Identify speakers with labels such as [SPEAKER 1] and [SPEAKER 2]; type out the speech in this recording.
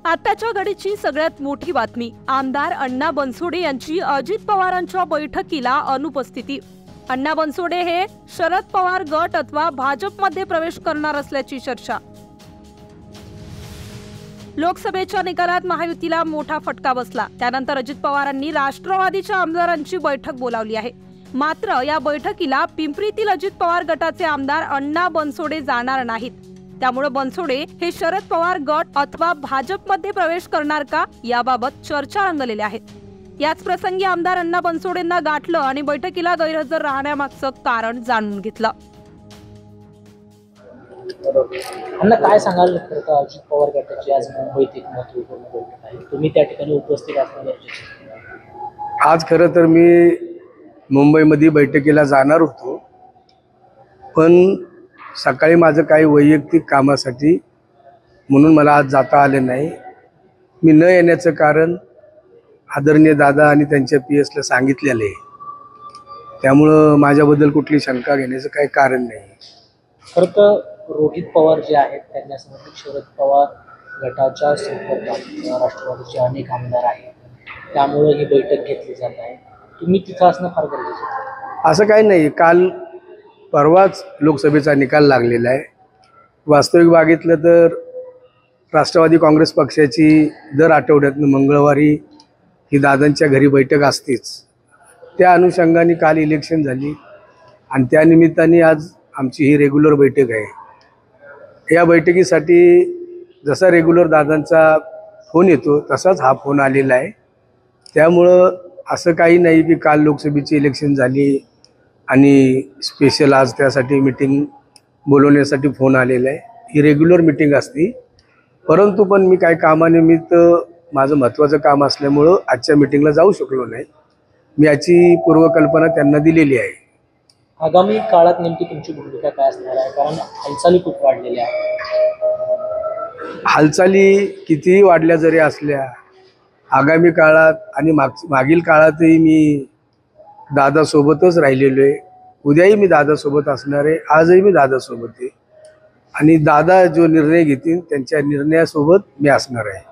[SPEAKER 1] आताच्या घडीची सगळ्यात मोठी बातमी, आमदार अण्णा बनसोडे यांची अजित पवारांच्या बैठकीला अनुपस्थिती। अण्णा बनसोडे हे शरद पवार गट अथवा भाजपमध्ये प्रवेश करणार असल्याची चर्चा। लोकसभेच्या निकालात महायुतीला मोठा फटका बसला। त्यानंतर अजित पवारांनी राष्ट्रवादीच्या आमदारांची बैठक बोलावली आहे। मात्र या बैठकीला पिंपरीतील अजित पवार गटाचे आमदार अण्णा बनसोडे जाणार नाहीत। त्यामुळे बनसोडे हे शरद पवार गट अथवा भाजपमध्ये प्रवेश करणार का, याबाबत चर्चा रंगलेल्या आहेत। याच प्रसंगी आमदार अण्णा बनसोडेंना गाठलं आणि बैठकीला गैरहजर राहण्यामागचं कारण जाणून घेतलं।
[SPEAKER 2] अण्णा, काय सांगाल अजित पवार गटाची आज मुंबईत एक महत्त्वपूर्ण बैठक आहे, तुम्ही त्या ठिकाणी उपस्थित असणं गरजेचं आहे।
[SPEAKER 3] आज खरं तर मी मुंबईमध्ये बैठकीला जाणार होतो, पण सकाळी माझं काही वैयक्तिक कामासाठी म्हणून मला आज जाता आले नाही। मी न येण्याचं कारण आदरणीय दादा आणि त्यांच्या PS ला सांगितलेलं आहे, त्यामुळं माझ्याबद्दल कुठली शंका घेण्याचं काही कारण नाही।
[SPEAKER 2] खरं तर रोहित पवार जे आहेत त्यांना समर्पित शरद पवार गटाच्या संपर्कात राष्ट्रवादीचे अनेक आमदार आहेत, त्यामुळे ही बैठक घेतली जात आहे। तुम्ही तिथं असणं फार गरजेचं आहे।
[SPEAKER 3] असं काही नाही, काल परवाच लोकसभेचा निकाल लागलेला आहे। वास्तविक बघितलं तर राष्ट्रवादी काँग्रेस पक्षाची दर आठवड्यातनं मंगळवारी ही दादांच्या घरी बैठक असतेच। त्या अनुषंगाने काल इलेक्शन झाली आणि त्या निमित्ताने आज आमची ही रेग्युलर बैठक आहे। या बैठकीसाठी जसा रेग्युलर दादांचा फोन येतो तसाच हा फोन आलेला आहे। त्यामुळं असं काही नाही की काल लोकसभेची इलेक्शन झाली आणि स्पेशल आज त्यासाठी मीटिंग बोलवण्यासाठी फोन आलेला आहे। ही रेग्युलर मीटिंग असते, परंतु पण मी काही कामानिमित्त माझं महत्त्वाचं काम असल्यामुळं आजच्या मीटिंगला जाऊ शकलो नाही। मी याची पूर्वकल्पना त्यांना दिलेली आहे।
[SPEAKER 2] आगामी काळात नेमकी तुमची भूमिका काय असणार आहे, कारण हालचाली खूप वाढलेल्या आहेत।
[SPEAKER 3] हालचाली कितीही वाढल्या जरी असल्या, आगामी काळात आणि मागील काळातही मी दादासोबतच राहिलेलो आहे। उद्याही मी दादासोबत असणार आहे, आजही मी दादासोबत आहे आणि दादा जो निर्णय घेतील त्यांच्या निर्णयासोबत मी असणार आहे।